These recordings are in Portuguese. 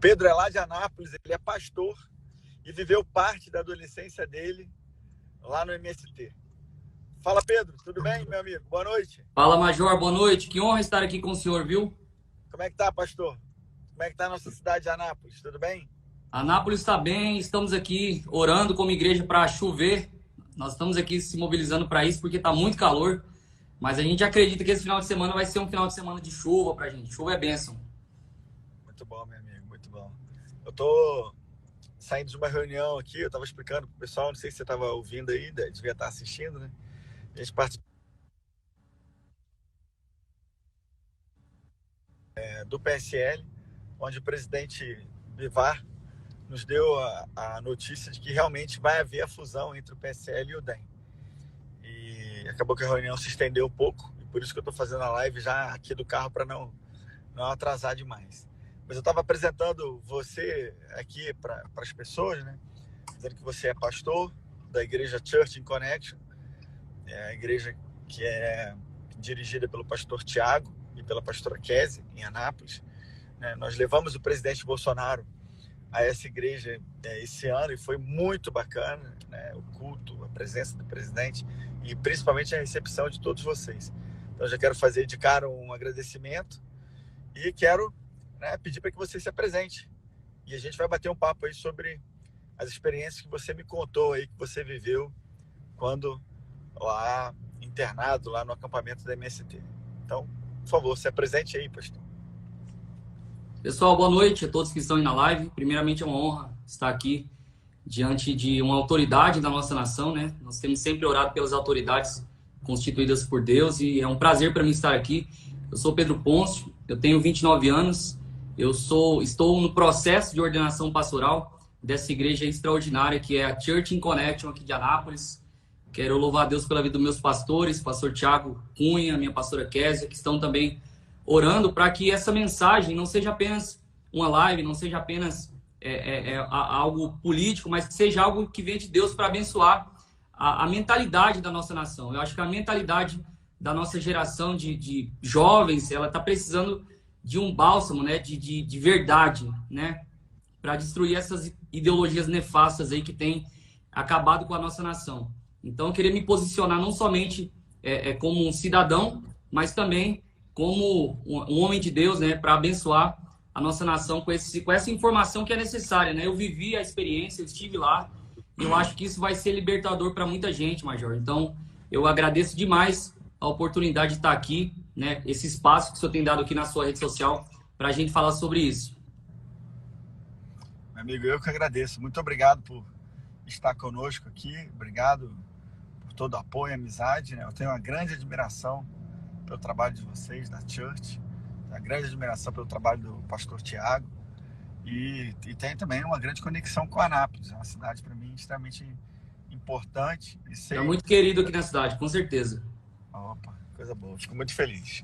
Pedro é lá de Anápolis, ele é pastor e viveu parte da adolescência dele lá no MST. Fala, Pedro, tudo bem, meu amigo? Boa noite. Fala, Major, boa noite. Que honra estar aqui com o senhor, viu? Como é que tá, pastor? Como é que tá a nossa cidade de Anápolis? Tudo bem? Anápolis está bem, estamos aqui orando como igreja para chover. Nós estamos aqui se mobilizando para isso porque está muito calor. Mas a gente acredita que esse final de semana vai ser um final de semana de chuva para a gente. Chuva é bênção. Muito bom, meu amigo, muito bom. Eu tô saindo de uma reunião aqui, eu tava explicando pro pessoal, não sei se você tava ouvindo aí, devia estar assistindo, né? A gente participou do PSL, onde o presidente Bivar nos deu a notícia de que realmente vai haver a fusão entre o PSL e o DEM. E acabou que a reunião se estendeu um pouco, e por isso que eu estou fazendo a live já aqui do carro para não atrasar demais. Mas eu estava apresentando você aqui para as pessoas, né? Dizendo que você é pastor da igreja Church in Connection, é a igreja que é dirigida pelo pastor Tiago e pela pastora Kézia, em Anápolis. Nós levamos o presidente Bolsonaro a essa igreja esse ano e foi muito bacana, né? O culto, a presença do presidente e principalmente a recepção de todos vocês. Então já quero fazer de cara um agradecimento e quero, né, pedir para que você se apresente. E a gente vai bater um papo aí sobre as experiências que você me contou aí, que você viveu quando lá internado, lá no acampamento da MST. Então, por favor, se apresente aí, pastor. Pessoal, boa noite a todos que estão aí na live. Primeiramente, é uma honra estar aqui diante de uma autoridade da nossa nação, né? Nós temos sempre orado pelas autoridades constituídas por Deus e é um prazer para mim estar aqui. Eu sou Pedro Pôncio, eu tenho 29 anos, estou no processo de ordenação pastoral dessa igreja extraordinária que é a Church in Connection aqui de Anápolis. Quero louvar a Deus pela vida dos meus pastores, pastor Tiago Cunha, minha pastora Kézia, que estão também orando para que essa mensagem não seja apenas uma live, não seja apenas algo político, mas que seja algo que vem de Deus para abençoar a mentalidade da nossa nação. Eu acho que a mentalidade da nossa geração de jovens, ela está precisando de um bálsamo, né, de verdade, né, para destruir essas ideologias nefastas aí que têm acabado com a nossa nação. Então, eu queria me posicionar não somente como um cidadão, mas também como um homem de Deus, né, para abençoar a nossa nação com essa informação que é necessária, né? Eu vivi a experiência, eu estive lá, e eu acho que isso vai ser libertador para muita gente, Major. Então, eu agradeço demais a oportunidade de estar aqui, né? Esse espaço que o senhor tem dado aqui na sua rede social para a gente falar sobre isso. Meu amigo, eu que agradeço. Muito obrigado por estar conosco aqui. Obrigado por todo o apoio e amizade, né? Eu tenho uma grande admiração pelo trabalho de vocês, da Church, uma grande admiração pelo trabalho do pastor Tiago e tem também uma grande conexão com Anápolis, é uma cidade para mim extremamente importante. É muito querido aqui na cidade, com certeza. Opa, coisa boa, fico muito feliz.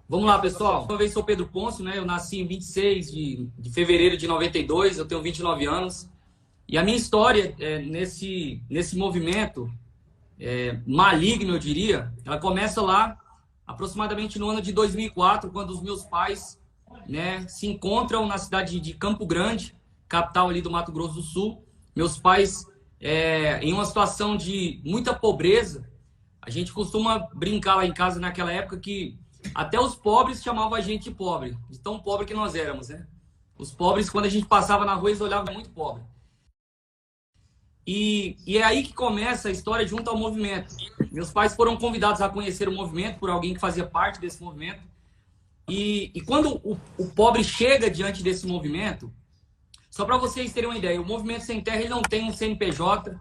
Vamos lá, pessoal. Uma vez sou Pedro Pôncio, né? Eu nasci em 26 de fevereiro de 92, eu tenho 29 anos. E a minha história nesse movimento maligno, eu diria, ela começa lá aproximadamente no ano de 2004, quando os meus pais, né, se encontram na cidade de Campo Grande, capital ali do Mato Grosso do Sul. Meus pais, em uma situação de muita pobreza, a gente costuma brincar lá em casa naquela época que até os pobres chamavam a gente de pobre, de tão pobre que nós éramos, né? Os pobres, quando a gente passava na rua, eles olhavam muito pobre. E é aí que começa a história junto ao movimento. Meus pais foram convidados a conhecer o movimento por alguém que fazia parte desse movimento. E quando o pobre chega diante desse movimento, só para vocês terem uma ideia, o Movimento Sem Terra ele não tem um CNPJ,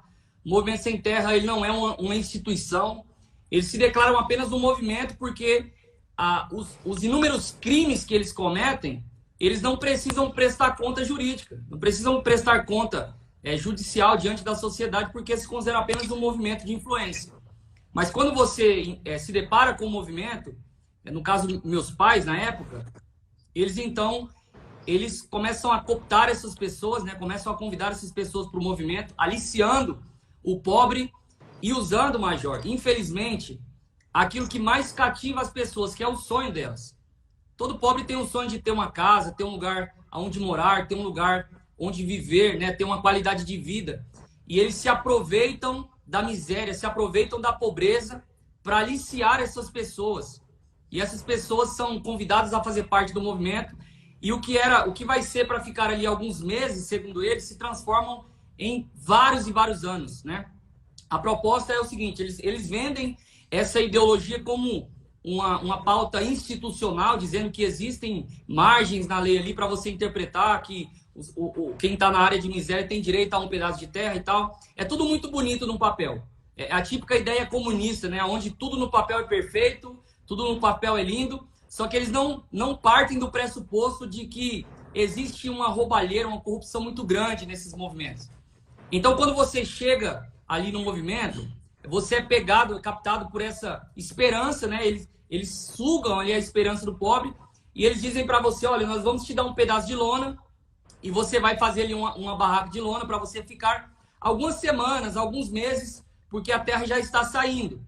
o Movimento Sem Terra ele não é uma instituição, eles se declaram apenas um movimento porque os inúmeros crimes que eles cometem, eles não precisam prestar conta jurídica, não precisam prestar conta judicial diante da sociedade, porque se considera apenas um movimento de influência. Mas quando você se depara com o movimento, no caso dos meus pais na época, eles começam a cooptar essas pessoas, né? Começam a convidar essas pessoas para o movimento, aliciando o pobre e usando, Major, infelizmente, aquilo que mais cativa as pessoas, que é o sonho delas. Todo pobre tem um sonho de ter uma casa, ter um lugar aonde morar, ter um lugar onde viver, né? Ter uma qualidade de vida. E eles se aproveitam da miséria, se aproveitam da pobreza para aliciar essas pessoas. E essas pessoas são convidadas a fazer parte do movimento. E o que vai ser para ficar ali alguns meses, segundo eles, se transformam em vários e vários anos, né? A proposta é o seguinte, eles vendem essa ideologia como uma pauta institucional, dizendo que existem margens na lei ali para você interpretar que quem está na área de miséria tem direito a um pedaço de terra e tal. É tudo muito bonito no papel. É a típica ideia comunista, né? Onde tudo no papel é perfeito, tudo no papel é lindo, só que eles não partem do pressuposto de que existe uma roubalheira, uma corrupção muito grande nesses movimentos. Então, quando você chega ali no movimento, você é captado por essa esperança, né? Eles sugam ali a esperança do pobre e eles dizem para você, olha, nós vamos te dar um pedaço de lona e você vai fazer ali uma barraca de lona para você ficar algumas semanas, alguns meses, porque a terra já está saindo.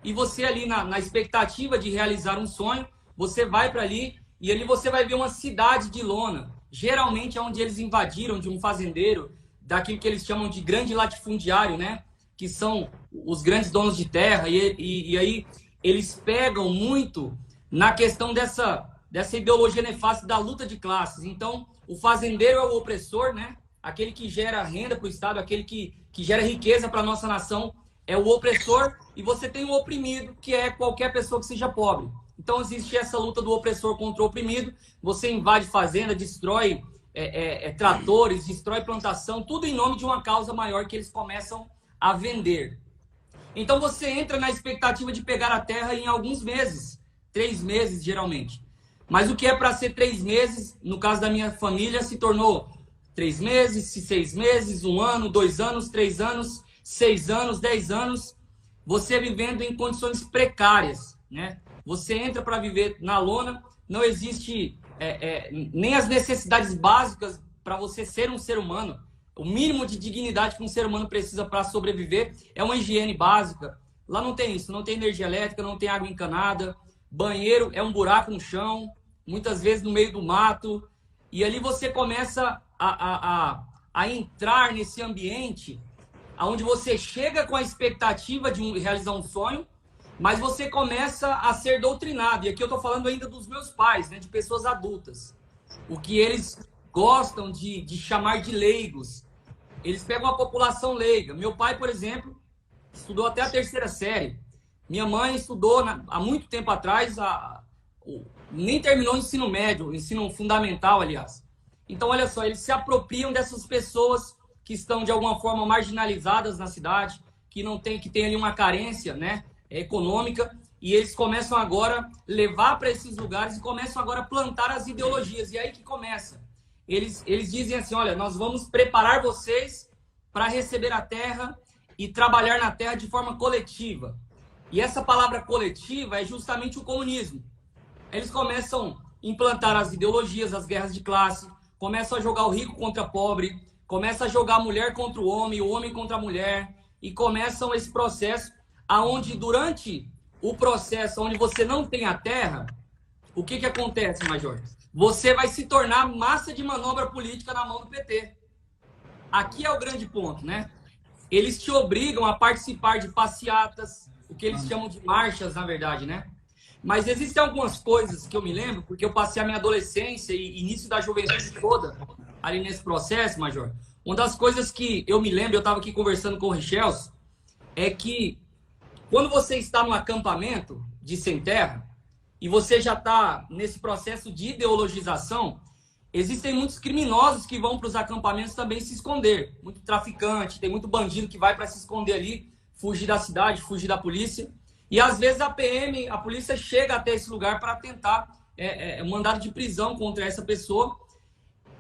E você ali na expectativa de realizar um sonho, você vai para ali e ali você vai ver uma cidade de lona. Geralmente é onde eles invadiram, de um fazendeiro, daquilo que eles chamam de grande latifundiário, né? Que são os grandes donos de terra. E aí eles pegam muito na questão dessa ideologia nefasta da luta de classes. Então, o fazendeiro é o opressor, né? Aquele que gera renda para o Estado, aquele que gera riqueza para a nossa nação, é o opressor, e você tem o oprimido, que é qualquer pessoa que seja pobre. Então, existe essa luta do opressor contra o oprimido. Você invade fazenda, destrói tratores, destrói plantação, tudo em nome de uma causa maior que eles começam a vender. Então, você entra na expectativa de pegar a terra em alguns meses, 3 meses, geralmente. Mas o que é para ser 3 meses, no caso da minha família, se tornou 3 meses, 6 meses, 1 ano, 2 anos, 3 anos, 6 anos, 10 anos, você vivendo em condições precárias, né? Você entra para viver na lona, não existe nem as necessidades básicas para você ser um ser humano. O mínimo de dignidade que um ser humano precisa para sobreviver é uma higiene básica. Lá não tem isso, não tem energia elétrica, não tem água encanada, banheiro é um buraco no chão, muitas vezes no meio do mato, e ali você começa a entrar nesse ambiente onde você chega com a expectativa de realizar um sonho, mas você começa a ser doutrinado. E aqui eu estou falando ainda dos meus pais, né, de pessoas adultas. O que eles gostam de chamar de leigos. Eles pegam a população leiga. Meu pai, por exemplo, estudou até a 3ª série. Minha mãe estudou há muito tempo atrás, nem terminou o ensino médio, o ensino fundamental, aliás. Então, olha só, eles se apropriam dessas pessoas que estão, de alguma forma, marginalizadas na cidade, que tem ali uma carência, né, econômica, e eles começam agora a levar para esses lugares e começam agora a plantar as ideologias. E aí que começa. Eles dizem assim, olha, nós vamos preparar vocês para receber a terra e trabalhar na terra de forma coletiva. E essa palavra coletiva é justamente o comunismo. Eles começam a implantar as ideologias, as guerras de classe, começam a jogar o rico contra o pobre, começam a jogar a mulher contra o homem contra a mulher, e começam esse processo aonde, durante o processo onde você não tem a terra, o que acontece, Major? Você vai se tornar massa de manobra política na mão do PT. Aqui é o grande ponto, né? Eles te obrigam a participar de passeatas, o que eles chamam de marchas, na verdade, né? Mas existem algumas coisas que eu me lembro, porque eu passei a minha adolescência e início da juventude toda ali nesse processo, Major. Uma das coisas que eu me lembro, eu estava aqui conversando com o Richels, é que quando você está num acampamento de sem terra e você já está nesse processo de ideologização, existem muitos criminosos que vão para os acampamentos também se esconder. Muito traficante, tem muito bandido que vai para se esconder ali, fugir da cidade, fugir da polícia. E às vezes a PM, a polícia chega até esse lugar para tentar mandado de prisão contra essa pessoa.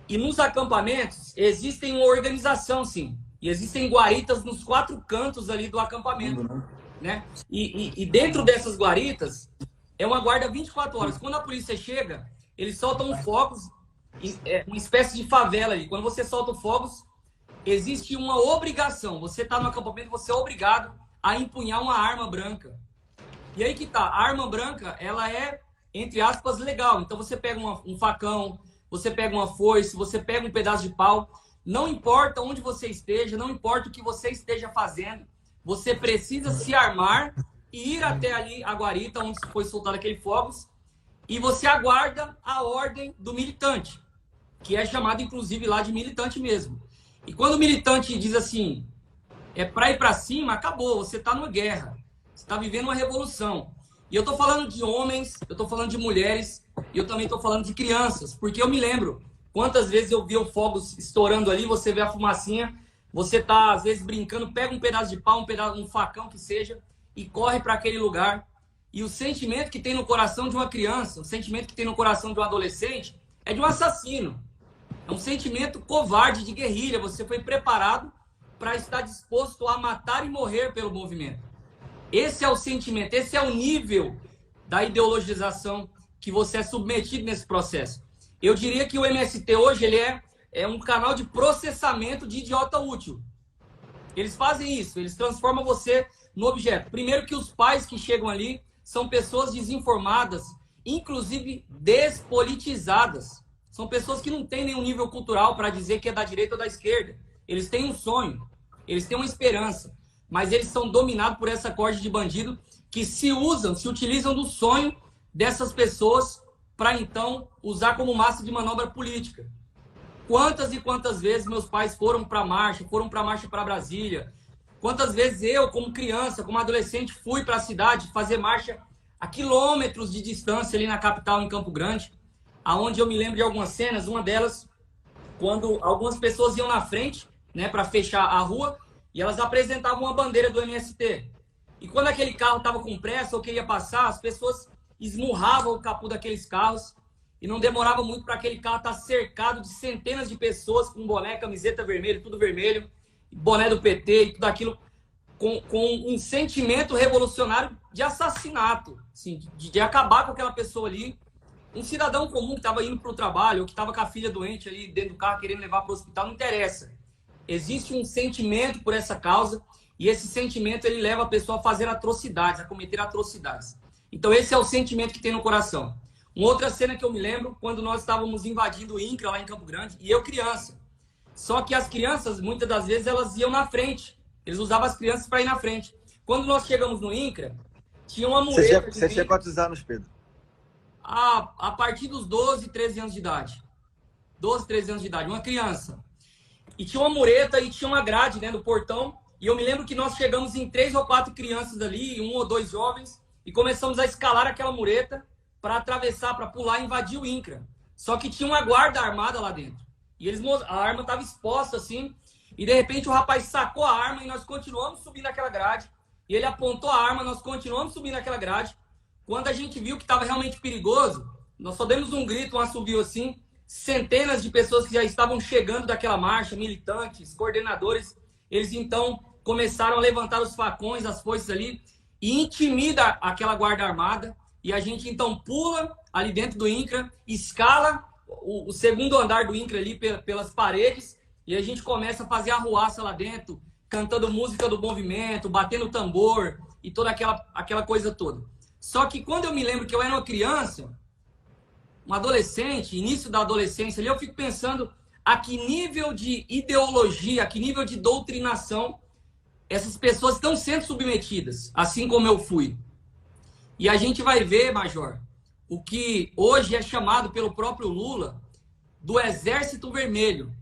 E nos acampamentos existem uma organização, sim. E existem guaritas nos 4 cantos ali do acampamento, né? E dentro dessas guaritas é uma guarda 24 horas. Quando a polícia chega, eles soltam fogos, uma espécie de favela ali. Quando você solta fogos, existe uma obrigação. Você está no acampamento, você é obrigado a empunhar uma arma branca. E aí que tá, a arma branca, ela é, entre aspas, legal. Então você pega um facão, você pega uma foice, você pega um pedaço de pau. Não importa onde você esteja, não importa o que você esteja fazendo, você precisa se armar e ir até ali a guarita, onde foi soltado aquele fogos, e você aguarda a ordem do militante, que é chamado, inclusive, lá de militante mesmo. E quando o militante diz assim, é para ir para cima, acabou, você está numa guerra, você está vivendo uma revolução. E eu estou falando de homens, eu estou falando de mulheres, e eu também estou falando de crianças, porque eu me lembro quantas vezes eu vi o fogos estourando ali, você vê a fumacinha, você está, às vezes, brincando, pega um pedaço de pau, um facão que seja, e corre para aquele lugar. E o sentimento que tem no coração de uma criança, o sentimento que tem no coração de um adolescente, é de um assassino. É um sentimento covarde de guerrilha. Você foi preparado para estar disposto a matar e morrer pelo movimento. Esse é o sentimento, esse é o nível da ideologização que você é submetido nesse processo. Eu diria que o MST hoje ele é um canal de processamento de idiota útil. Eles fazem isso, eles transformam você no objeto. Primeiro que os pais que chegam ali são pessoas desinformadas, inclusive despolitizadas. São pessoas que não têm nenhum nível cultural para dizer que é da direita ou da esquerda. Eles têm um sonho, eles têm uma esperança, mas eles são dominados por essa corte de bandido que se utilizam do sonho dessas pessoas para então usar como massa de manobra política. Quantas e quantas vezes meus pais foram para marcha para Brasília? Quantas vezes eu, como criança, como adolescente, fui para a cidade fazer marcha a quilômetros de distância ali na capital, em Campo Grande, aonde eu me lembro de algumas cenas, uma delas, quando algumas pessoas iam na frente, né, para fechar a rua, e elas apresentavam uma bandeira do MST. E quando aquele carro estava com pressa ou queria passar, as pessoas esmurravam o capô daqueles carros e não demorava muito para aquele carro estar cercado de centenas de pessoas com boné, camiseta vermelha, tudo vermelho, boné do PT e tudo aquilo, com um sentimento revolucionário de assassinato, assim, de acabar com aquela pessoa ali. Um cidadão comum que estava indo para o trabalho ou que estava com a filha doente ali dentro do carro querendo levar para o hospital, não interessa. Existe um sentimento por essa causa e esse sentimento ele leva a pessoa a fazer atrocidades, a cometer atrocidades. Então esse é o sentimento que tem no coração. Uma outra cena que eu me lembro, quando nós estávamos invadindo o INCRA lá em Campo Grande, e eu criança. Só que as crianças, muitas das vezes, elas iam na frente. Eles usavam as crianças para ir na frente. Quando nós chegamos no INCRA, tinha uma mureta... Você tinha quantos anos, Pedro? A partir dos 12, 13 anos de idade. 12, 13 anos de idade, uma criança. E tinha uma mureta e tinha uma grade, né, no portão. E eu me lembro que nós chegamos em 3 ou 4 crianças ali, 1 ou 2 jovens, e começamos a escalar aquela mureta para atravessar, para pular e invadir o INCRA. Só que tinha uma guarda armada lá dentro. E a arma estava exposta assim, e de repente o rapaz sacou a arma e nós continuamos subindo aquela grade. E ele apontou a arma, nós continuamos subindo aquela grade. Quando a gente viu que estava realmente perigoso, nós só demos um grito, um assovio assim, centenas de pessoas que já estavam chegando daquela marcha, militantes, coordenadores, eles então começaram a levantar os facões, as foices ali, e intimida aquela guarda armada, e a gente então pula ali dentro do INCRA, escala o segundo andar do INCRA ali pelas paredes, e a gente começa a fazer arruaça lá dentro, cantando música do movimento, batendo tambor, e toda aquela coisa toda. Só que quando eu me lembro que eu era uma criança, um adolescente, início da adolescência ali, eu fico pensando a que nível de ideologia, a que nível de doutrinação essas pessoas estão sendo submetidas, assim como eu fui. E a gente vai ver, Major, o que hoje é chamado pelo próprio Lula do Exército Vermelho.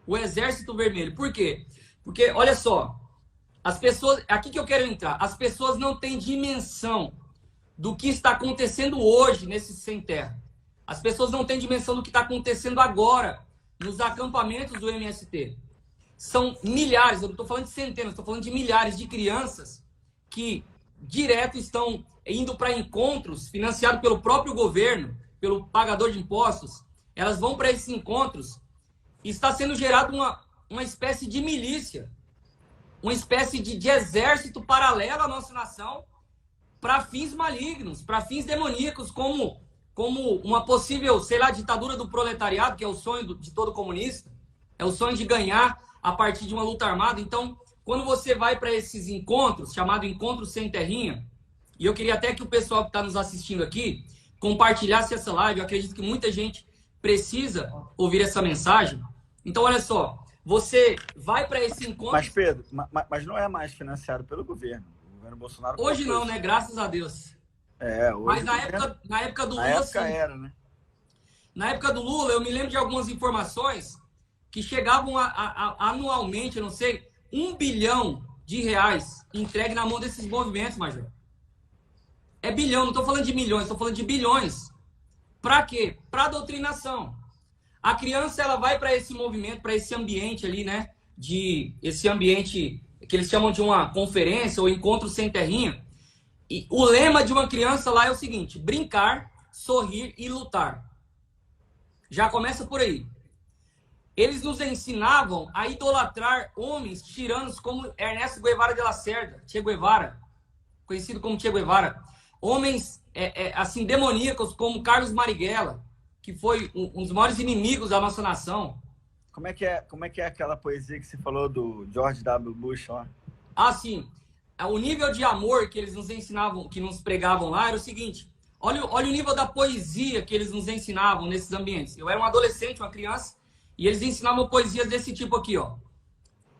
O Exército Vermelho. Por quê? Porque, olha só, as pessoas... Aqui que eu quero entrar. As pessoas não têm dimensão do que está acontecendo hoje nesse sem terra. As pessoas não têm dimensão do que está acontecendo agora nos acampamentos do MST. São milhares, eu não estou falando de centenas, estou falando de milhares de crianças que direto estão indo para encontros financiados pelo próprio governo, pelo pagador de impostos. Elas vão para esses encontros e está sendo gerado uma espécie de milícia, uma espécie de exército paralelo à nossa nação para fins malignos, para fins demoníacos, como uma possível, sei lá, ditadura do proletariado, que é o sonho de todo comunista, é o sonho de ganhar a partir de uma luta armada. Então, quando você vai para esses encontros, chamado Encontro Sem Terrinha, e eu queria até que o pessoal que está nos assistindo aqui compartilhasse essa live, eu acredito que muita gente precisa ouvir essa mensagem. Então, olha só, você vai para esse encontro... Mas, Pedro, mas não é mais financiado pelo governo. O governo Bolsonaro... Hoje não, né? Graças a Deus. Hoje mas na época do Lula, na época sim. era, né? Na época do Lula, eu me lembro de algumas informações que chegavam anualmente, eu não sei, R$1 bilhão entregue na mão desses movimentos, Major. É bilhão, não estou falando de milhões, estou falando de bilhões. Para quê? Para doutrinação. A criança, ela vai para esse movimento, para esse ambiente ali, né? Esse ambiente que eles chamam de uma conferência ou encontro sem terrinha. E o lema de uma criança lá é o seguinte: brincar, sorrir e lutar. Já começa por aí. Eles nos ensinavam a idolatrar homens tiranos como Ernesto Guevara de la Cerda, Che Guevara, conhecido como Che Guevara. Homens assim demoníacos como Carlos Marighella, que foi um dos maiores inimigos da nossa nação. Como é que é aquela poesia que você falou do George W. Bush lá? Ah, sim. O nível de amor que eles nos ensinavam, que nos pregavam lá, era o seguinte: olha o nível da poesia que eles nos ensinavam nesses ambientes. Eu era um adolescente, uma criança, e eles ensinavam poesias desse tipo aqui, ó.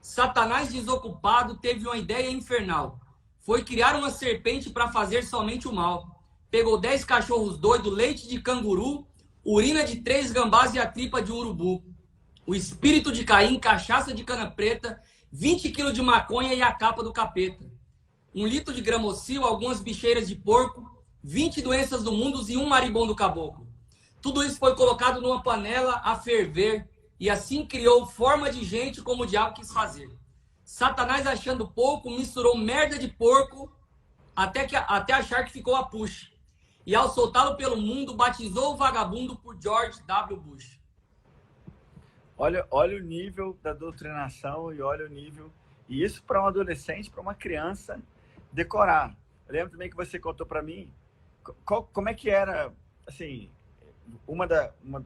Satanás desocupado teve uma ideia infernal. Foi criar uma serpente para fazer somente o mal. Pegou 10 cachorros doidos, leite de canguru, urina de 3 gambás e a tripa de um urubu. O espírito de Caim, cachaça de cana preta, 20 quilos de maconha e a capa do capeta. 1 litro de gramocil, algumas bicheiras de porco, 20 doenças do mundo e um maribondo caboclo. Tudo isso foi colocado numa panela a ferver e assim criou forma de gente como o diabo quis fazer. Satanás, achando pouco, misturou merda de porco até achar que ficou a puxa. E ao soltá-lo pelo mundo, batizou o vagabundo por George W. Bush. Olha o nível da doutrinação e olha o nível... E isso para um adolescente, para uma criança decorar. Eu lembro também que você contou para mim como é que era, assim, um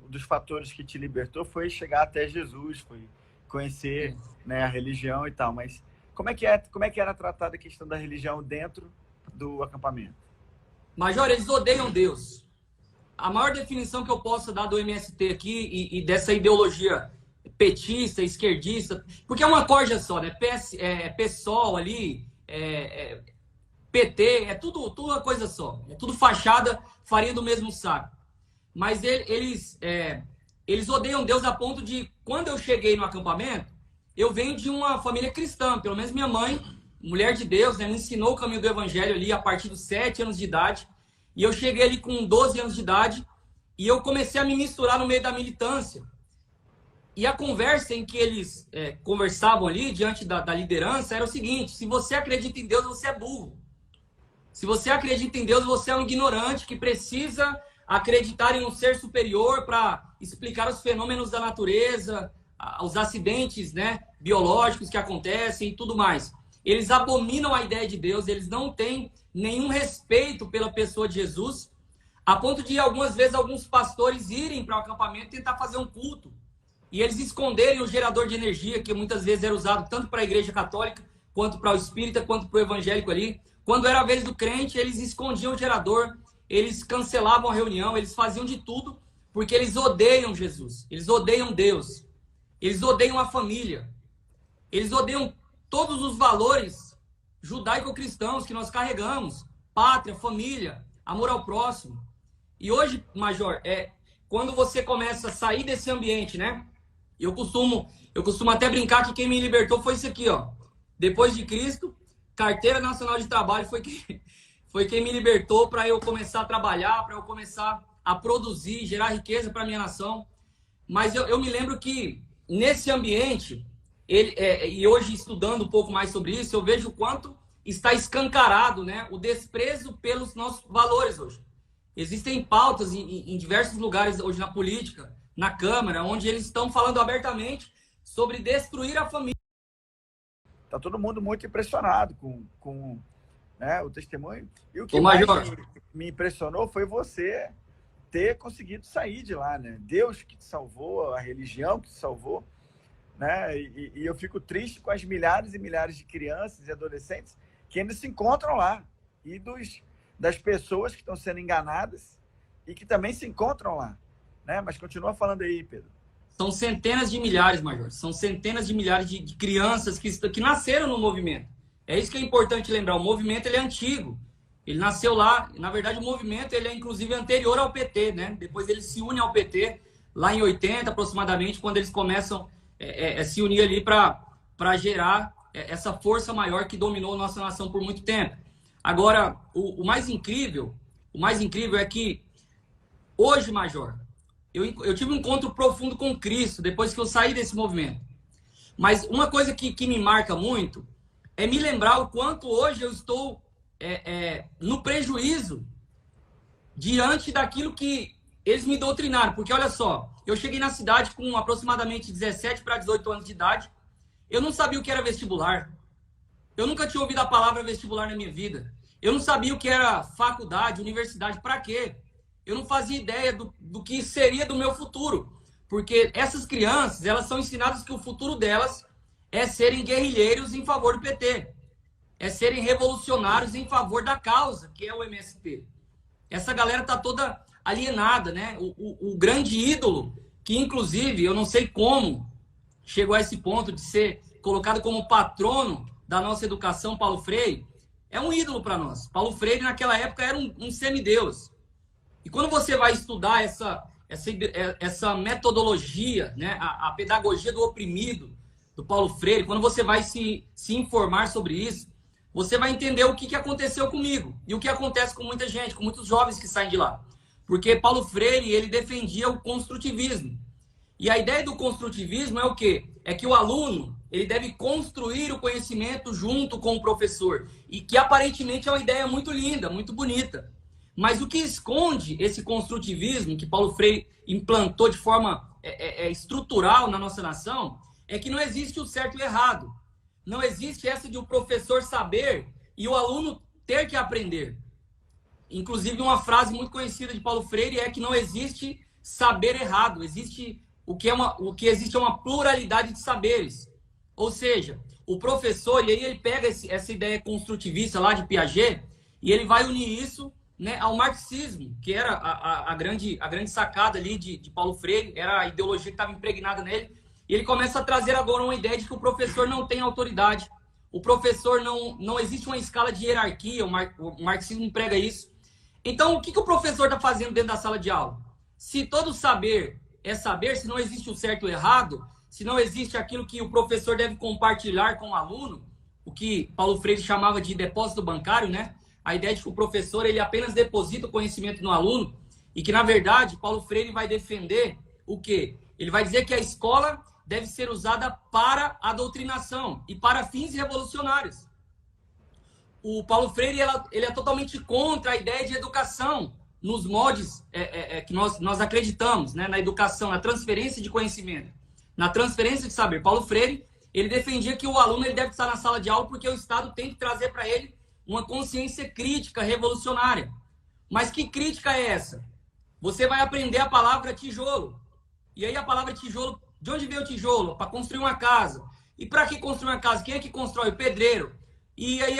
dos fatores que te libertou foi chegar até Jesus, foi conhecer, né, a religião e tal. Mas como é que era tratada a questão da religião dentro do acampamento? Major, eles odeiam Deus. A maior definição que eu posso dar do MST aqui e dessa ideologia petista, esquerdista, porque é uma corja só, né? PSOL ali, PT, é tudo uma coisa só. É tudo fachada, farinha do mesmo saco. Mas eles odeiam Deus a ponto de, quando eu cheguei no acampamento, eu venho de uma família cristã, pelo menos minha mãe, mulher de Deus, né, me ensinou o caminho do evangelho ali a partir dos 7 anos de idade. E eu cheguei ali com 12 anos de idade e eu comecei a me misturar no meio da militância. E a conversa em que eles conversavam ali, diante da liderança, era o seguinte: se você acredita em Deus, você é burro. Se você acredita em Deus, você é um ignorante que precisa acreditar em um ser superior para explicar os fenômenos da natureza, os acidentes, né, biológicos que acontecem e tudo mais. Eles abominam a ideia de Deus, eles não têm nenhum respeito pela pessoa de Jesus, a ponto de, algumas vezes, alguns pastores irem para o acampamento tentar fazer um culto. E eles esconderem o gerador de energia, que muitas vezes era usado tanto para a igreja católica, quanto para o espírita, quanto para o evangélico ali. Quando era a vez do crente, eles escondiam o gerador, eles cancelavam a reunião, eles faziam de tudo, porque eles odeiam Jesus, eles odeiam Deus, eles odeiam a família, eles odeiam todos os valores judaico-cristãos que nós carregamos: pátria, família, amor ao próximo. E hoje, Major, quando você começa a sair desse ambiente, né? Eu costumo até brincar que quem me libertou foi isso aqui, ó. Depois de Cristo, Carteira Nacional de Trabalho foi quem me libertou para eu começar a trabalhar, para eu começar a produzir, gerar riqueza para a minha nação. Mas eu me lembro que nesse ambiente, e hoje estudando um pouco mais sobre isso, eu vejo o quanto está escancarado, né, o desprezo pelos nossos valores hoje. Existem pautas em diversos lugares hoje na política, na Câmara, onde eles estão falando abertamente sobre destruir a família. Está todo mundo muito impressionado com né, o testemunho. E o que me impressionou foi você ter conseguido sair de lá, né? Deus que te salvou, a religião que te salvou, né? E eu fico triste com as milhares e milhares de crianças e adolescentes que ainda se encontram lá, e das pessoas que estão sendo enganadas e que também se encontram lá. né? Mas continua falando aí, Pedro. São centenas de milhares, Major. São centenas de milhares de crianças que nasceram no movimento. É isso que é importante lembrar. O movimento ele é antigo. Ele nasceu lá. Na verdade, o movimento ele é, inclusive, anterior ao PT, né? Depois ele se une ao PT, lá em 80, aproximadamente, quando eles começam a se unir ali para gerar essa força maior que dominou nossa nação por muito tempo. Agora, o mais incrível é que hoje, Major, eu tive um encontro profundo com Cristo depois que eu saí desse movimento. Mas uma coisa que me marca muito é me lembrar o quanto hoje eu estou no prejuízo diante daquilo que eles me doutrinaram. Porque, olha só, eu cheguei na cidade com aproximadamente 17 para 18 anos de idade. Eu não sabia o que era vestibular. Eu nunca tinha ouvido a palavra vestibular na minha vida. Eu não sabia o que era faculdade, universidade, para quê? Eu não fazia ideia do que seria do meu futuro. Porque essas crianças, elas são ensinadas que o futuro delas é serem guerrilheiros em favor do PT. É serem revolucionários em favor da causa, que é o MST. Essa galera está toda alienada, né? O grande ídolo, que inclusive, eu não sei como chegou a esse ponto de ser colocado como patrono da nossa educação, Paulo Freire, é um ídolo para nós. Paulo Freire, naquela época, era um semideus. E quando você vai estudar essa metodologia, né, a pedagogia do oprimido, do Paulo Freire, quando você vai se informar sobre isso, você vai entender o que aconteceu comigo e o que acontece com muita gente, com muitos jovens que saem de lá. Porque Paulo Freire, ele defendia o construtivismo. E a ideia do construtivismo é o quê? É que o aluno, ele deve construir o conhecimento junto com o professor. E que aparentemente é uma ideia muito linda, muito bonita. Mas o que esconde esse construtivismo que Paulo Freire implantou de forma estrutural na nossa nação é que não existe o certo e o errado. Não existe essa de o professor saber e o aluno ter que aprender. Inclusive, uma frase muito conhecida de Paulo Freire é que não existe saber errado. Existe o que existe é uma pluralidade de saberes. Ou seja, o professor, e aí ele pega essa ideia construtivista lá de Piaget e ele vai unir isso, né, ao marxismo, que era a grande sacada ali de Paulo Freire, era a ideologia que estava impregnada nele. E ele começa a trazer agora uma ideia de que o professor não tem autoridade. O professor não existe uma escala de hierarquia, o marxismo prega isso. Então, o que o professor está fazendo dentro da sala de aula? Se todo saber é saber, se não existe o certo e o errado, se não existe aquilo que o professor deve compartilhar com o aluno, o que Paulo Freire chamava de depósito bancário, né? A ideia de que o professor ele apenas deposita o conhecimento no aluno e que, na verdade, Paulo Freire vai defender o quê? Ele vai dizer que a escola deve ser usada para a doutrinação e para fins revolucionários. O Paulo Freire ele é totalmente contra a ideia de educação nos moldes que nós acreditamos, né? Na educação, na transferência de conhecimento, na transferência de saber. Paulo Freire ele defendia que o aluno ele deve estar na sala de aula porque o Estado tem que trazer para ele uma consciência crítica, revolucionária. Mas que crítica é essa? Você vai aprender a palavra tijolo. E aí a palavra tijolo, de onde veio o tijolo? Para construir uma casa. E para que construir uma casa? Quem é que constrói? O pedreiro. E aí,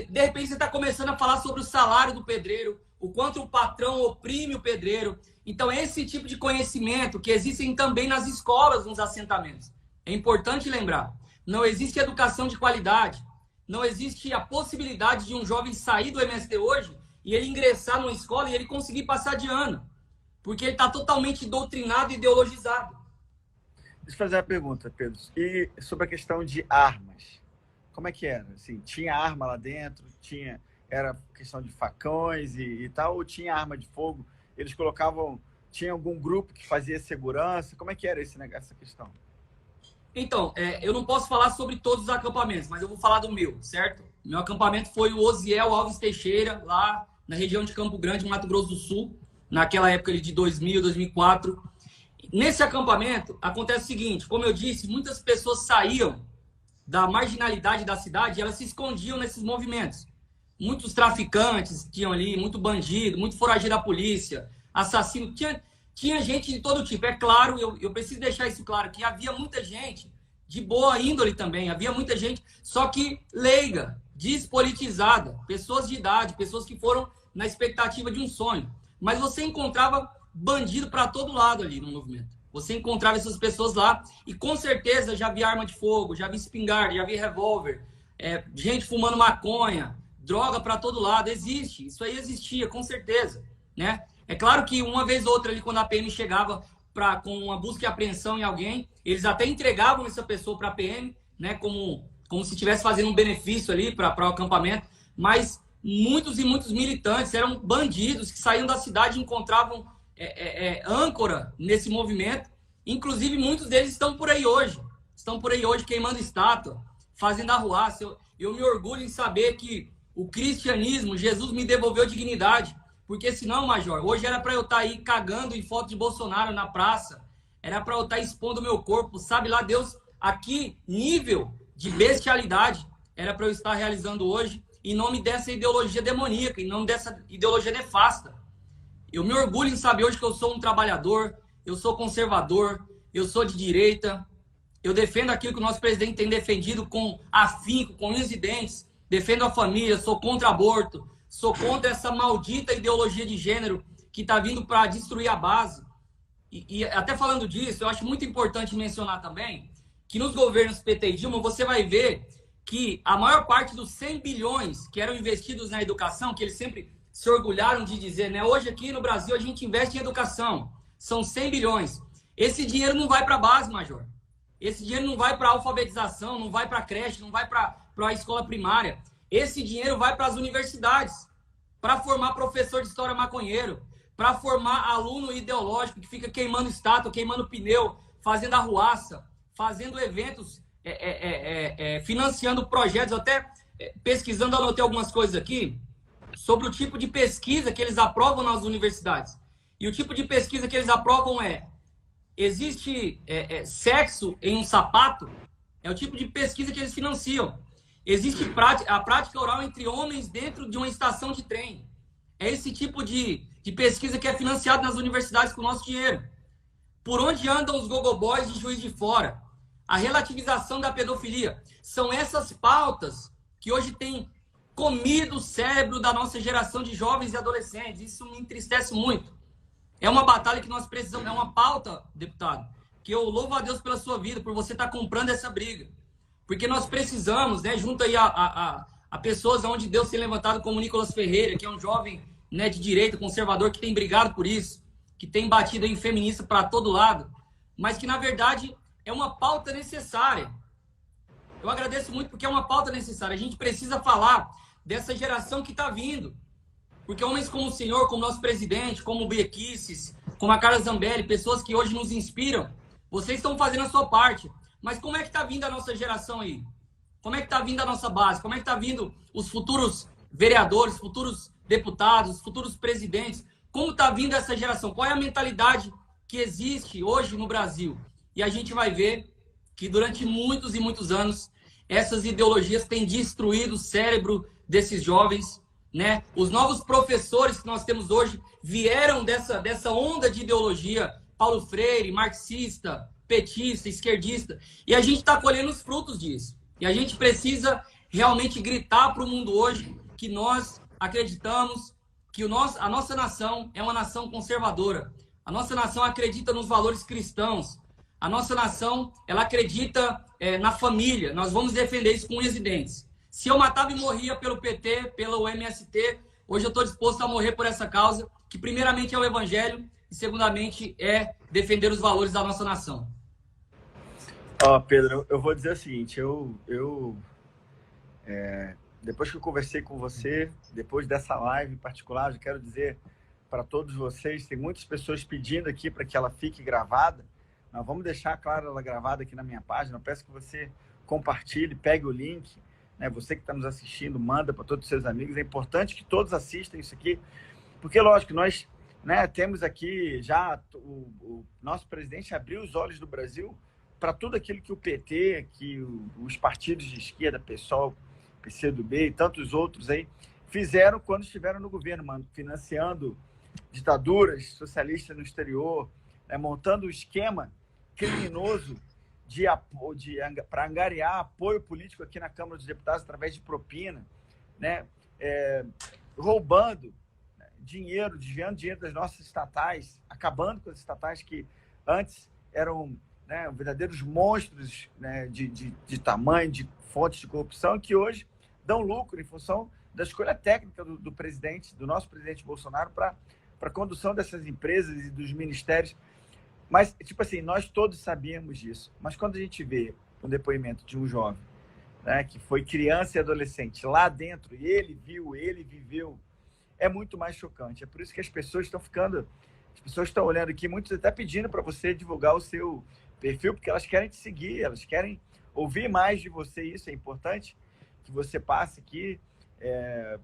de repente, você está começando a falar sobre o salário do pedreiro, o quanto o patrão oprime o pedreiro. Então, é esse tipo de conhecimento que existem também nas escolas, nos assentamentos. É importante lembrar, não existe educação de qualidade. Não existe a possibilidade de um jovem sair do MST hoje e ele ingressar numa escola e ele conseguir passar de ano. Porque ele está totalmente doutrinado e ideologizado. Deixa eu fazer uma pergunta, Pedro. E sobre a questão de armas? Como é que era? Assim, tinha arma lá dentro? Era questão de facões e tal? Ou tinha arma de fogo? Eles colocavam... Tinha algum grupo que fazia segurança? Como é que era essa questão? Então, eu não posso falar sobre todos os acampamentos, mas eu vou falar do meu, certo? Meu acampamento foi o Osiel Alves Teixeira, lá na região de Campo Grande, Mato Grosso do Sul, naquela época de 2000, 2004. Nesse acampamento, acontece o seguinte, como eu disse, muitas pessoas saíam da marginalidade da cidade e elas se escondiam nesses movimentos. Muitos traficantes tinham ali, muito bandido, muito foragido da polícia, assassino, tinha gente de todo tipo. É claro, eu preciso deixar isso claro, que havia muita gente de boa índole também, havia muita gente, só que leiga, despolitizada, pessoas de idade, pessoas que foram na expectativa de um sonho. Mas você encontrava bandido para todo lado ali no movimento. Você encontrava essas pessoas lá e com certeza já vi arma de fogo, já vi espingarda, já vi revólver, gente fumando maconha, droga para todo lado. Existe, isso aí existia, com certeza, né? É claro que uma vez ou outra ali, quando a PM chegava com uma busca e apreensão em alguém, eles até entregavam essa pessoa para a PM, né? Como se estivesse fazendo um benefício ali para o acampamento, mas muitos e muitos militantes eram bandidos que saíam da cidade e encontravam âncora nesse movimento. Inclusive, muitos deles estão por aí hoje queimando estátua, fazendo arruaça. Eu me orgulho em saber que o cristianismo, Jesus me devolveu dignidade, porque senão, Major, hoje era para eu estar aí cagando em foto de Bolsonaro na praça, era para eu estar expondo o meu corpo, sabe lá Deus, a que nível de bestialidade era para eu estar realizando hoje, em nome dessa ideologia demoníaca, em nome dessa ideologia nefasta. Eu me orgulho em saber hoje que eu sou um trabalhador, eu sou conservador, eu sou de direita, eu defendo aquilo que o nosso presidente tem defendido com afinco, com unhas e dentes, defendo a família, sou contra aborto, sou contra essa maldita ideologia de gênero que está vindo para destruir a base. E até falando disso, eu acho muito importante mencionar também que nos governos PT e Dilma, você vai ver que a maior parte dos 100 bilhões que eram investidos na educação, que eles sempre se orgulharam de dizer, né? Hoje aqui no Brasil a gente investe em educação, são 100 bilhões. Esse dinheiro não vai para a base, Major. Esse dinheiro não vai para a alfabetização, não vai para a creche, não vai para a escola primária. Esse dinheiro vai para as universidades, para formar professor de história maconheiro, para formar aluno ideológico que fica queimando estátua, queimando pneu, fazendo arruaça, fazendo eventos, financiando projetos. Eu até pesquisando, anotei algumas coisas aqui sobre o tipo de pesquisa que eles aprovam nas universidades. E o tipo de pesquisa que eles aprovam existe sexo em um sapato? É o tipo de pesquisa que eles financiam. Existe a prática oral entre homens dentro de uma estação de trem. É esse tipo de pesquisa que é financiado nas universidades com o nosso dinheiro. Por onde andam os gogoboys de Juiz de Fora? A relativização da pedofilia. São essas pautas que hoje têm comido o cérebro da nossa geração de jovens e adolescentes. Isso me entristece muito. É uma batalha que nós precisamos, é uma pauta, deputado, que eu louvo a Deus pela sua vida, por você estar comprando essa briga. Porque nós precisamos, né, junto aí a pessoas onde Deus tem levantado, como o Nicolas Ferreira, que é um jovem, né, de direita, conservador, que tem brigado por isso, que tem batido em feminista para todo lado, mas que, na verdade, é uma pauta necessária. Eu agradeço muito porque é uma pauta necessária. A gente precisa falar dessa geração que está vindo. Porque homens como o senhor, como o nosso presidente, como o Bequices, como a Carla Zambelli, pessoas que hoje nos inspiram, vocês estão fazendo a sua parte. Mas como é que está vindo a nossa geração aí? Como é que está vindo a nossa base? Como é que está vindo os futuros vereadores, futuros deputados, futuros presidentes? Como está vindo essa geração? Qual é a mentalidade que existe hoje no Brasil? E a gente vai ver que durante muitos e muitos anos, essas ideologias têm destruído o cérebro desses jovens, né? Os novos professores que nós temos hoje vieram dessa onda de ideologia, Paulo Freire, marxista, petista, esquerdista, e a gente está colhendo os frutos disso. E a gente precisa realmente gritar para o mundo hoje que nós acreditamos que a nossa nação é uma nação conservadora. A nossa nação acredita nos valores cristãos. A nossa nação, ela acredita na família. Nós vamos defender isso com unhas e dentes. Se eu matava e morria pelo PT, pelo MST, hoje eu estou disposto a morrer por essa causa, que primeiramente é o evangelho e segundamente é defender os valores da nossa nação. Pedro, eu vou dizer o seguinte, depois que eu conversei com você, depois dessa live em particular, eu quero dizer para todos vocês, tem muitas pessoas pedindo aqui para que ela fique gravada. Nós vamos deixar, claro, ela gravada aqui na minha página. Eu peço que você compartilhe, pegue o link, né? Você que está nos assistindo, manda para todos os seus amigos. É importante que todos assistam isso aqui, porque, lógico, nós, né, temos aqui já o nosso presidente abriu os olhos do Brasil para tudo aquilo que o PT, que os partidos de esquerda, PSOL, PCdoB e tantos outros aí fizeram quando estiveram no governo, mano, financiando ditaduras socialistas no exterior, montando um esquema criminoso para angariar apoio político aqui na Câmara dos Deputados através de propina, né? Roubando. dinheiro, desviando dinheiro das nossas estatais, acabando com as estatais que antes eram, né, verdadeiros monstros, né, de tamanho, de fontes de corrupção, que hoje dão lucro em função da escolha técnica do presidente, do nosso presidente Bolsonaro, para a condução dessas empresas e dos ministérios. Mas, tipo assim, nós todos sabíamos disso. Mas quando a gente vê um depoimento de um jovem, né, que foi criança e adolescente lá dentro, e ele viu, ele viveu, é muito mais chocante. É por isso que as pessoas estão olhando aqui, muitos até pedindo para você divulgar o seu perfil, porque elas querem te seguir, elas querem ouvir mais de você. Isso é importante, que você passe aqui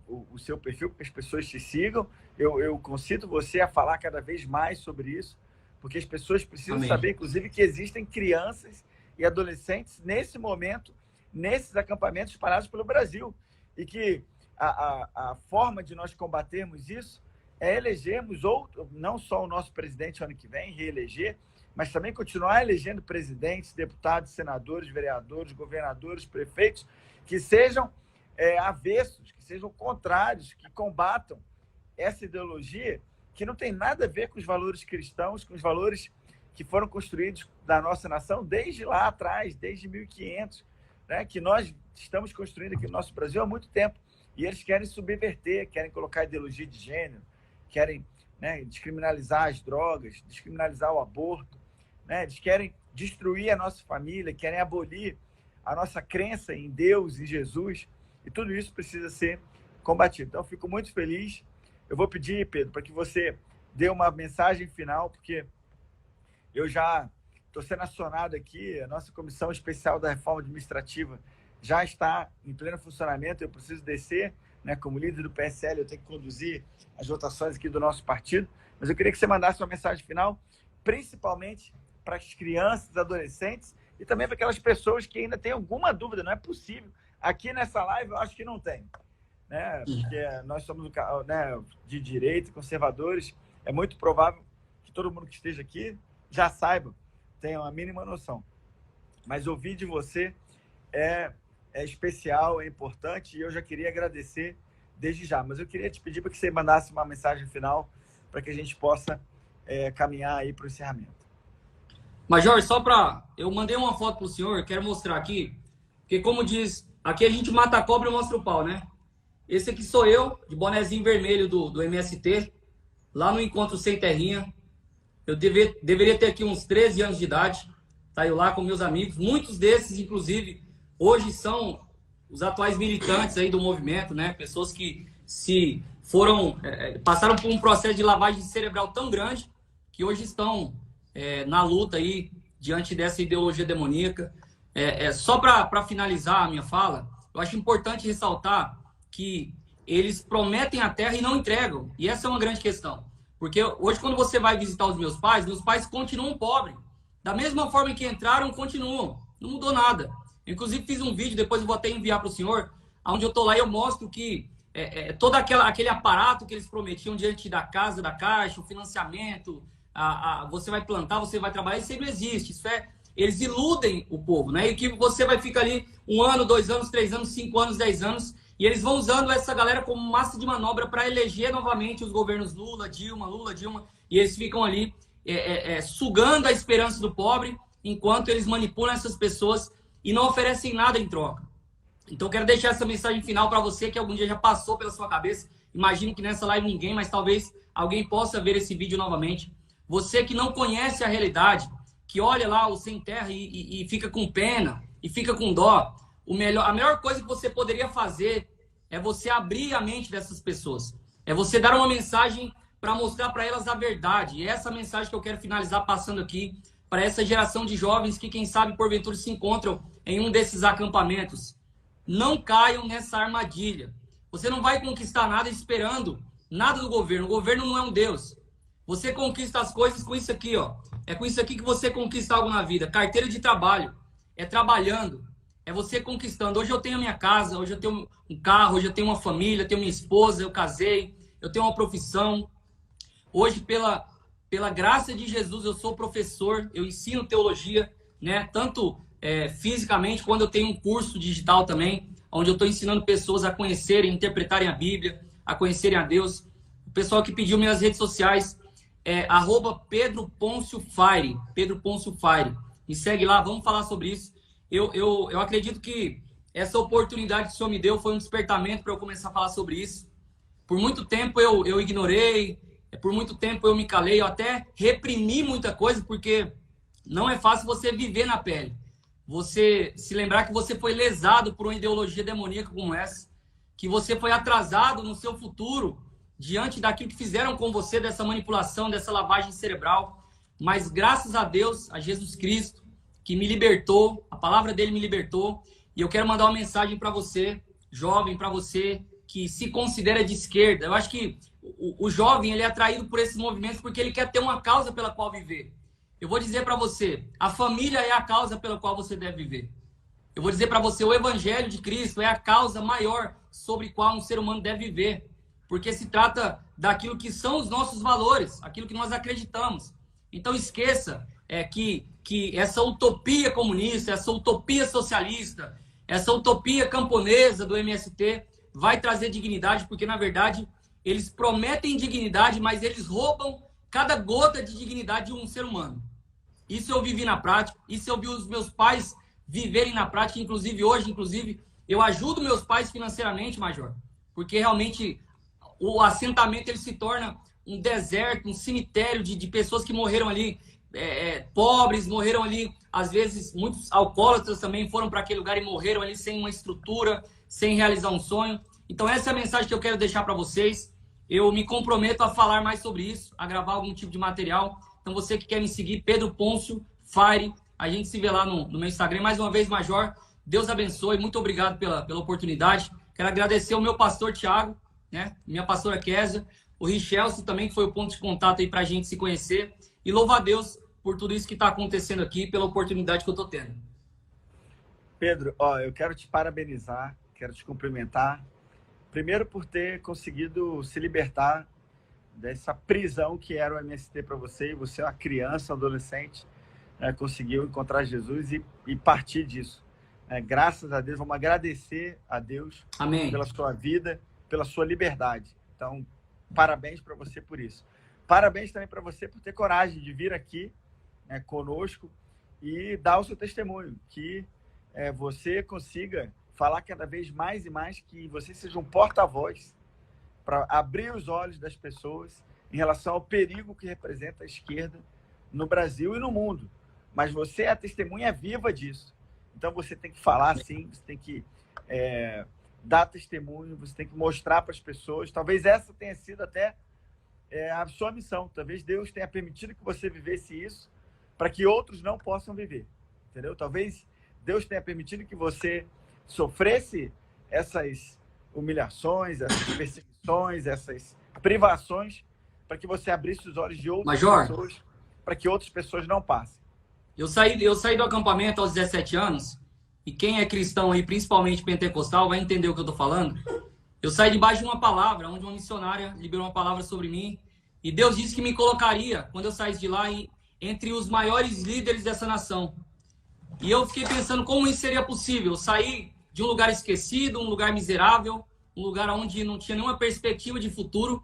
o seu perfil, para que as pessoas te sigam. Eu concito você a falar cada vez mais sobre isso, porque as pessoas precisam saber, inclusive, que existem crianças e adolescentes nesse momento, nesses acampamentos espalhados pelo Brasil, e que a forma de nós combatermos isso é elegermos não só o nosso presidente ano que vem, reeleger, mas também continuar elegendo presidentes, deputados, senadores, vereadores, governadores, prefeitos, que sejam avessos, que sejam contrários, que combatam essa ideologia que não tem nada a ver com os valores cristãos, com os valores que foram construídos da nossa nação desde lá atrás, desde 1500, né, que nós estamos construindo aqui no nosso Brasil há muito tempo. E eles querem subverter, querem colocar ideologia de gênero, querem, né, descriminalizar as drogas, descriminalizar o aborto, né? Eles querem destruir a nossa família, querem abolir a nossa crença em Deus, em Jesus, e tudo isso precisa ser combatido. Então, eu fico muito feliz. Eu vou pedir, Pedro, para que você dê uma mensagem final, porque eu já estou sendo acionado aqui, a nossa Comissão Especial da Reforma Administrativa já está em pleno funcionamento. Eu preciso descer, né, como líder do PSL, eu tenho que conduzir as votações aqui do nosso partido, mas eu queria que você mandasse uma mensagem final, principalmente para as crianças, adolescentes, e também para aquelas pessoas que ainda têm alguma dúvida. Não é possível. Aqui nessa live eu acho que não tem, né? Porque nós somos, né, de direita, conservadores. É muito provável que todo mundo que esteja aqui já saiba, tenha uma mínima noção. Mas ouvir de você é especial, é importante, e eu já queria agradecer desde já. Mas eu queria te pedir para que você mandasse uma mensagem final para que a gente possa caminhar aí para o encerramento. Major, eu mandei uma foto para o senhor, quero mostrar aqui, porque como diz, aqui a gente mata a cobra e mostra o pau, né? Esse aqui sou eu, de bonezinho vermelho do MST, lá no Encontro Sem Terrinha. Eu deveria ter aqui uns 13 anos de idade, tá eu lá com meus amigos, muitos desses, inclusive, hoje são os atuais militantes aí do movimento, né? Pessoas que passaram por um processo de lavagem cerebral tão grande que hoje estão na luta aí diante dessa ideologia demoníaca. Só para finalizar a minha fala, eu acho importante ressaltar que eles prometem a terra e não entregam. E essa é uma grande questão. Porque hoje, quando você vai visitar os meus pais continuam pobres. Da mesma forma que entraram, continuam. Não mudou nada. Eu, inclusive, fiz um vídeo, depois eu vou até enviar para o senhor, onde eu estou lá e eu mostro que todo aquele aparato que eles prometiam diante da casa, da Caixa, o financiamento, você vai plantar, você vai trabalhar, isso não existe. Eles iludem o povo, né? E que você vai ficar ali 1 ano, 2 anos, 3 anos, 5 anos, 10 anos, e eles vão usando essa galera como massa de manobra para eleger novamente os governos Lula, Dilma, e eles ficam ali sugando a esperança do pobre, enquanto eles manipulam essas pessoas e não oferecem nada em troca. Então, quero deixar essa mensagem final para você, que algum dia já passou pela sua cabeça. Imagino que nessa live ninguém, mas talvez alguém possa ver esse vídeo novamente. Você que não conhece a realidade, que olha lá o Sem Terra e fica com pena, e fica com dó, a melhor coisa que você poderia fazer é você abrir a mente dessas pessoas. É você dar uma mensagem para mostrar para elas a verdade. E é essa mensagem que eu quero finalizar passando aqui para essa geração de jovens que, quem sabe, porventura se encontram em um desses acampamentos. Não caiam nessa armadilha. Você não vai conquistar nada esperando nada do governo. O governo não é um Deus. Você conquista as coisas com isso aqui, ó. É com isso aqui que você conquista algo na vida. Carteira de trabalho. É trabalhando. É você conquistando. Hoje eu tenho a minha casa, hoje eu tenho um carro, hoje eu tenho uma família, tenho minha esposa, eu casei, eu tenho uma profissão. Hoje, pela graça de Jesus, eu sou professor, eu ensino teologia, né? Tanto fisicamente, quando eu tenho um curso digital também, onde eu estou ensinando pessoas a conhecerem, interpretarem a Bíblia, a conhecerem a Deus. pessoal que pediu minhas redes sociais, @PedroPôncio_Fire, Pedro Pôncio Fire. Me segue lá, vamos falar sobre isso. Eu acredito que essa oportunidade que o Senhor me deu foi um despertamento para eu começar a falar sobre isso. Por muito tempo eu ignorei, por muito tempo eu me calei, eu até reprimi muita coisa, porque não é fácil você viver na pele. Você se lembrar que você foi lesado por uma ideologia demoníaca como essa, que você foi atrasado no seu futuro diante daquilo que fizeram com você, dessa manipulação, dessa lavagem cerebral. Mas graças a Deus, a Jesus Cristo, que me libertou, a palavra dele me libertou. E eu quero mandar uma mensagem para você, jovem, para você que se considera de esquerda. Eu acho que o jovem ele é atraído por esses movimentos porque ele quer ter uma causa pela qual viver. Eu vou dizer para você, a família é a causa pela qual você deve viver. Eu vou dizer para você, o Evangelho de Cristo é a causa maior sobre qual um ser humano deve viver. Porque se trata daquilo que são os nossos valores, aquilo que nós acreditamos. Então esqueça que essa utopia comunista, essa utopia socialista, essa utopia camponesa do MST vai trazer dignidade, porque na verdade eles prometem dignidade, mas eles roubam cada gota de dignidade de um ser humano. Isso eu vivi na prática, isso eu vi os meus pais viverem na prática, inclusive hoje, eu ajudo meus pais financeiramente, Major, porque realmente o assentamento ele se torna um deserto, um cemitério de pessoas que morreram ali, pobres, morreram ali, às vezes muitos alcoólatras também foram para aquele lugar e morreram ali sem uma estrutura, sem realizar um sonho. Então essa é a mensagem que eu quero deixar para vocês. Eu me comprometo a falar mais sobre isso, a gravar algum tipo de material. Então você que quer me seguir, Pedro Pôncio Fire, a gente se vê lá no meu Instagram. Mais uma vez, Major, Deus abençoe, muito obrigado pela oportunidade. Quero agradecer ao meu pastor Thiago, né? Minha pastora Kézia, o Richelson também, que foi o ponto de contato aí para a gente se conhecer. E louvar a Deus por tudo isso que está acontecendo aqui, pela oportunidade que eu estou tendo. Pedro, eu quero te parabenizar, quero te cumprimentar. Primeiro por ter conseguido se libertar dessa prisão que era o MST para você. E você é uma criança, um adolescente, conseguiu encontrar Jesus e partir disso. Graças a Deus, vamos agradecer a Deus Amém. Pela sua vida, pela sua liberdade. Então, parabéns para você por isso. Parabéns também para você por ter coragem de vir aqui conosco e dar o seu testemunho, que você consiga falar cada vez mais e mais, que você seja um porta-voz para abrir os olhos das pessoas em relação ao perigo que representa a esquerda no Brasil e no mundo. Mas você é a testemunha viva disso. Então você tem que falar assim, você tem que dar testemunho, você tem que mostrar para as pessoas. Talvez essa tenha sido até a sua missão. Talvez Deus tenha permitido que você vivesse isso para que outros não possam viver. Entendeu? Talvez Deus tenha permitido que você sofresse essas humilhações, essas perseguições, essas privações, para que você abrisse os olhos de outras pessoas, para que outras pessoas não passem. Eu saí do acampamento aos 17 anos, e quem é cristão aí, principalmente pentecostal, vai entender o que eu estou falando. Eu saí debaixo de uma palavra, onde uma missionária liberou uma palavra sobre mim, e Deus disse que me colocaria, quando eu saísse de lá, entre os maiores líderes dessa nação. E eu fiquei pensando como isso seria possível. Eu saí de um lugar esquecido, um lugar miserável, um lugar onde não tinha nenhuma perspectiva de futuro,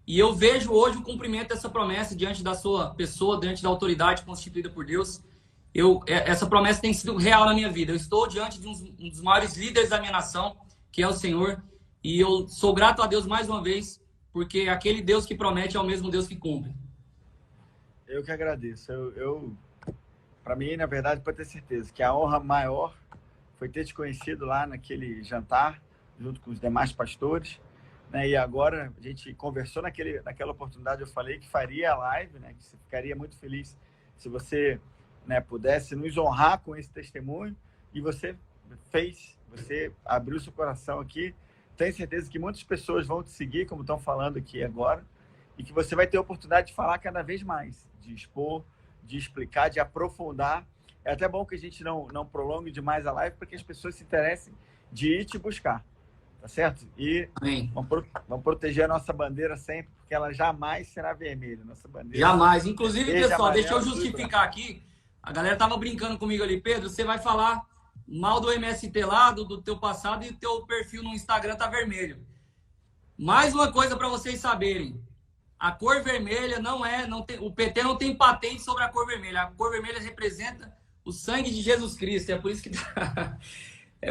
e eu vejo hoje o cumprimento dessa promessa diante da sua pessoa, diante da autoridade constituída por Deus. Essa promessa tem sido real na minha vida. Eu estou diante de um dos maiores líderes da minha nação, que é o Senhor, e eu sou grato a Deus mais uma vez, porque aquele Deus que promete é o mesmo Deus que cumpre. Eu que agradeço. Para mim, na verdade, pode ter certeza que a honra maior foi ter te conhecido lá naquele jantar, junto com os demais pastores, né? E agora a gente conversou naquela oportunidade, eu falei que faria a live, né? Que você ficaria muito feliz se você, né, pudesse nos honrar com esse testemunho, e você fez, você abriu seu coração aqui. Tenho certeza que muitas pessoas vão te seguir, como estão falando aqui agora, e que você vai ter a oportunidade de falar cada vez mais, de expor, de explicar, de aprofundar. É até bom que a gente não prolongue demais a live, para que as pessoas se interessem de ir te buscar, tá certo? E vamos proteger a nossa bandeira sempre, porque ela jamais será vermelha. Nossa bandeira jamais. Inclusive, pessoal, deixa eu justificar aqui. A galera tava brincando comigo ali, Pedro, você vai falar mal do MST lá, do teu passado, e o teu perfil no Instagram tá vermelho. Mais uma coisa para vocês saberem. A cor vermelha não tem, o PT não tem patente sobre a cor vermelha. A cor vermelha representa o sangue de Jesus Cristo. É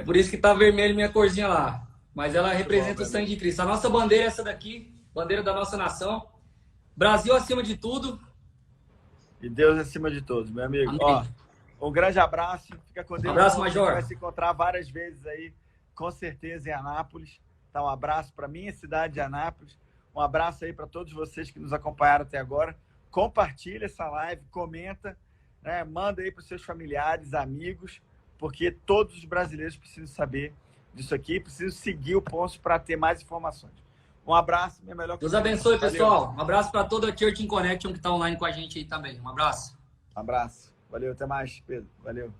por isso que tá vermelho minha corzinha lá. Mas ela representa o sangue de Cristo. A nossa bandeira é essa daqui, bandeira da nossa nação. Brasil acima de tudo. E Deus acima de todos, meu amigo. Amém. Ó, um grande abraço. Fica com Deus. Abraço, Major. A gente vai se encontrar várias vezes aí, com certeza, em Anápolis. Tá, um abraço para minha cidade de Anápolis. Um abraço aí para todos vocês que nos acompanharam até agora. Compartilha essa live, comenta, né? Manda aí para os seus familiares, amigos, porque todos os brasileiros precisam saber disso aqui, precisam seguir o Ponço para ter mais informações. Um abraço, minha melhor. Deus abençoe, pessoal. Um abraço para toda a Church in Connection que está online com a gente aí também. Um abraço. Um abraço. Valeu, até mais, Pedro. Valeu.